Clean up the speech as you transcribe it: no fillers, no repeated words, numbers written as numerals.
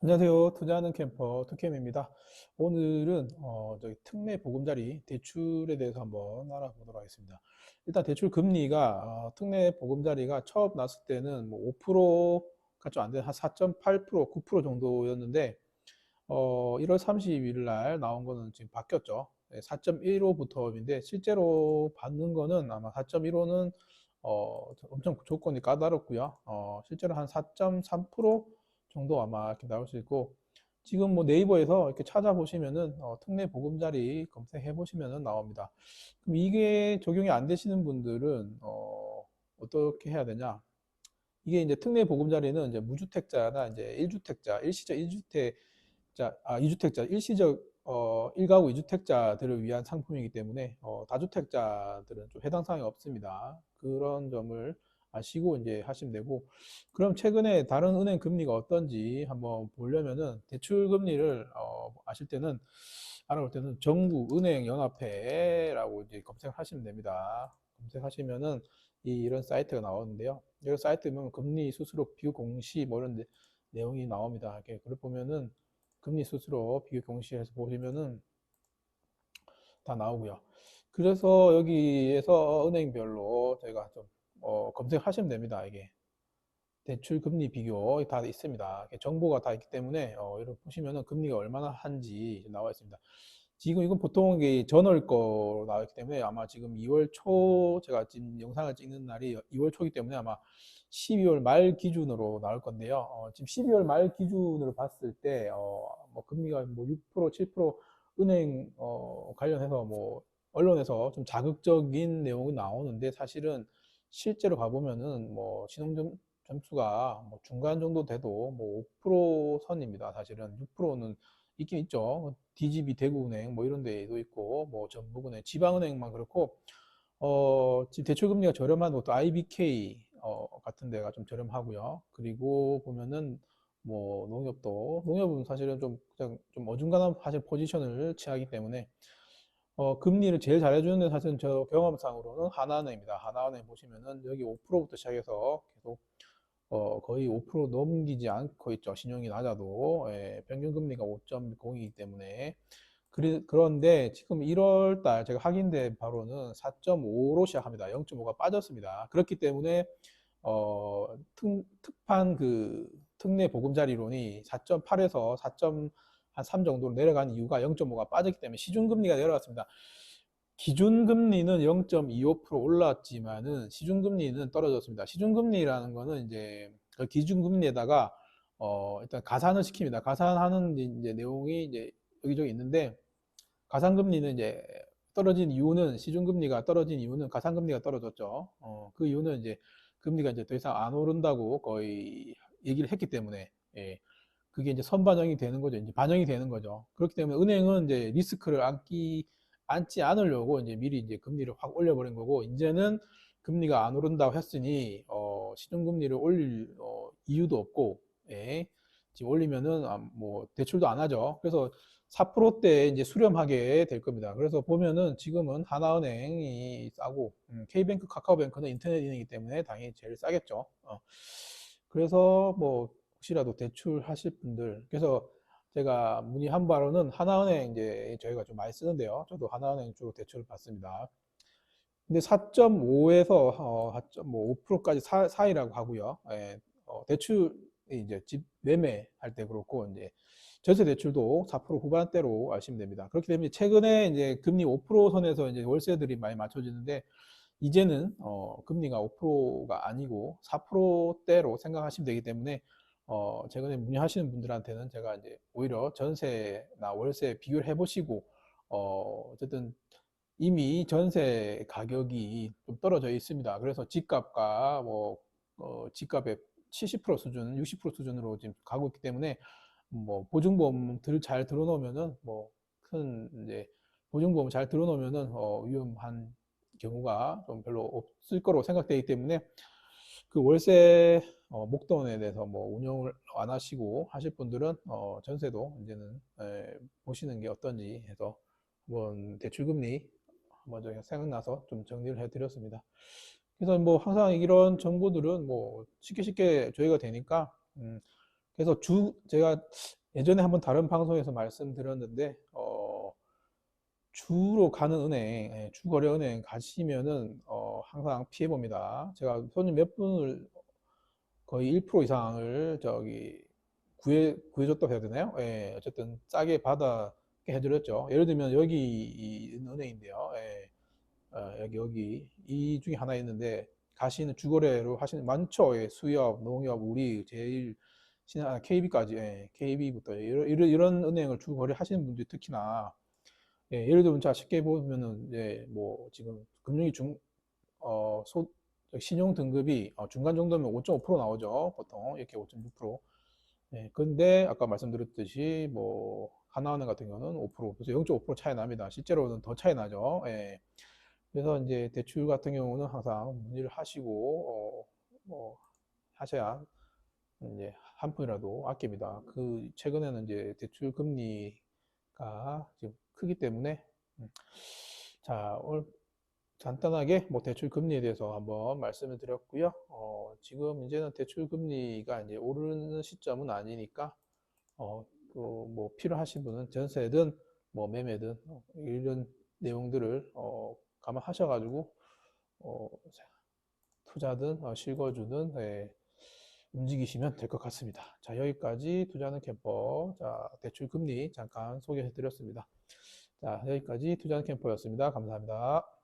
안녕하세요. 투자하는 캠퍼 투캠입니다. 오늘은 저희 특례 보금자리 대출에 대해서 한번 알아보도록 하겠습니다. 일단 대출 금리가 특례 보금자리가 처음 났을 때는 뭐 5%가 좀 안 되는 한 4.8%, 9% 정도였는데 1월 30일 날 나온 거는 지금 바뀌었죠. 4.15부터인데 실제로 받는 거는 아마 4.15는 엄청 조건이 까다롭고요. 실제로 한 4.3% 정도 아마 이렇게 나올 수 있고 지금 뭐 네이버에서 이렇게 찾아보시면은 특례 보금자리 검색해 보시면은 나옵니다. 그럼 이게 적용이 안 되시는 분들은 어떻게 해야 되냐? 이게 이제 특례 보금자리는 이제 무주택자나 이제 1주택자, 일시적 1주택자, 2주택자, 일시적 일가구 2주택자들을 위한 상품이기 때문에 다주택자들은 좀 해당 사항이 없습니다. 그런 점을 아시고 이제 하시면 되고, 그럼 최근에 다른 은행 금리가 어떤지 한번 보려면은 대출 금리를 아실 때는 알아볼 때는 정부은행연합회라고 이제 검색하시면 됩니다. 검색하시면은 이런 사이트가 나오는데요. 이 사이트 보면 금리 수수료 비교 공시 뭐 이런 내용이 나옵니다. 이렇게 그걸 보면은 금리 수수료 비교 공시에서 보시면은 다 나오고요. 그래서 여기에서 은행별로 저희가 좀 검색하시면 됩니다. 이게 대출 금리 비교 다 있습니다. 정보가 다 있기 때문에 이렇게 보시면은 금리가 얼마나 한지 나와 있습니다. 지금 이건 보통 이게 저널 거로 나와 있기 때문에 아마 지금 2월 초 제가 지금 영상을 찍는 날이 2월 초이기 때문에 아마 12월 말 기준으로 나올 건데요. 지금 12월 말 기준으로 봤을 때 뭐 금리가 뭐 6%, 7% 은행 관련해서 뭐 언론에서 좀 자극적인 내용이 나오는데 사실은 실제로 가보면은 뭐 점수가 뭐 중간 정도 돼도 뭐 5% 선입니다. 사실은 6%는 있긴 있죠. DGB 대구은행 뭐 이런 데도 있고 뭐 전북은행, 지방은행만 그렇고 지금 대출 금리가 저렴한 것도 IBK 같은 데가 좀 저렴하고요. 그리고 보면은 뭐 농협은 사실은 좀 그냥 좀 어중간한 사실 포지션을 취하기 때문에 금리를 제일 잘해주는 데 사실은 저 경험상으로는 하나은행입니다. 하나은행 보시면은 여기 5%부터 시작해서 계속 거의 5% 넘기지 않고 있죠. 신용이 낮아도 평균 금리가 5.0이기 때문에 그런데 지금 1월 달 제가 확인된 바로는 4.5로 시작합니다. 0.5가 빠졌습니다. 그렇기 때문에 특판 그 특례 보금자리론이 4.8에서 4.3 정도로 내려간 이유가 0.5가 빠졌기 때문에 시중금리가 내려갔습니다. 기준금리는 0.25% 올랐지만은 시중금리는 떨어졌습니다. 시중금리라는 거는 이제 그 기준금리에다가 일단 가산을 시킵니다. 가산하는 이제 내용이 이제 여기저기 있는데 가산금리는 이제 떨어진 이유는 시중금리가 떨어진 이유는 가산금리가 떨어졌죠. 그 이유는 이제 금리가 이제 더 이상 안 오른다고 거의 얘기를 했기 때문에 그게 이제 선반영이 되는 거죠. 이제 반영이 되는 거죠. 그렇기 때문에 은행은 이제 리스크를 안지 않으려고 이제 미리 이제 금리를 확 올려버린 거고 이제는 금리가 안 오른다고 했으니 시중금리를 올릴 이유도 없고 지금 올리면은 뭐 대출도 안 하죠. 그래서 4%대 이제 수렴하게 될 겁니다. 그래서 보면은 지금은 하나은행이 싸고 K뱅크, 카카오뱅크는 인터넷은행이기 때문에 당연히 제일 싸겠죠. 그래서 뭐 혹시라도 대출하실 분들 그래서 제가 문의한 바로는 하나은행 이제 저희가 좀 많이 쓰는데요. 저도 하나은행 쪽으로 대출을 받습니다. 근데 4.5에서 4.5%까지 사이라고 하고요. 대출이 이제 집 매매할 때 그렇고 이제 전세 대출도 4% 후반대로 아시면 됩니다. 그렇기 때문에 최근에 이제 금리 5% 선에서 이제 월세들이 많이 맞춰지는데 이제는 금리가 5%가 아니고 4%대로 생각하시면 되기 때문에 최근에 문의하시는 분들한테는 제가 이제 오히려 전세나 월세 비교를 해보시고 어쨌든 이미 전세 가격이 좀 떨어져 있습니다. 그래서 집값과 뭐 집값의 70% 수준, 60% 수준으로 지금 가고 있기 때문에 뭐 보증보험들 잘 들어놓으면은 뭐 큰 이제 보증보험 잘 들어놓으면은 위험한 경우가 좀 별로 없을 거로 생각되기 때문에 그 월세 목돈에 대해서 뭐 운영을 안 하시고 하실 분들은 전세도 이제는 보시는 게 어떤지 해서 한번 대출금리 한번 저희가 생각나서 좀 정리를 해드렸습니다. 그래서 뭐 항상 이런 정보들은 뭐 쉽게 저희가 되니까 그래서 제가 예전에 한번 다른 방송에서 말씀드렸는데, 주로 가는 은행, 주거래 은행 가시면은, 항상 피해 봅니다. 제가 손님 몇 분을 거의 1% 이상을 구해줬다고 해야 되나요? 예, 어쨌든 싸게 받아 해드렸죠. 예를 들면 여기 이 은행인데요. 예, 여기 이 중에 하나 있는데 가시는 주거래로 하시는 많죠. 예, 수협, 농협, 우리 제일 신한 KB까지, 예, KB부터 이런 은행을 주거래 하시는 분들이 특히나, 예, 예를 들면 자 쉽게 보면은, 예, 뭐 지금 금융위 신용 등급이 중간 정도면 5.5% 나오죠. 보통 이렇게 5.6%. 예, 근데 아까 말씀드렸듯이 뭐 하나은행 같은 경우는 5%, 그래서 0.5% 차이 납니다. 실제로는 더 차이 나죠. 예. 그래서 이제 대출 같은 경우는 항상 문의를 하시고, 뭐 하셔야 이제 한 푼이라도 아낍니다. 최근에는 이제 대출 금리가 지금 크기 때문에, 음, 자, 오늘 간단하게 뭐 대출 금리에 대해서 한번 말씀을 드렸고요. 지금 이제는 대출 금리가 이제 오르는 시점은 아니니까, 어, 뭐 필요하신 분은 전세든 뭐 매매든 이런 내용들을 감안하셔가지고 어, 투자든 실거주든, 예, 움직이시면 될 것 같습니다. 자, 여기까지 투자하는 캠퍼, 자, 대출 금리 잠깐 소개해 드렸습니다. 자, 여기까지 투자하는 캠퍼였습니다. 감사합니다.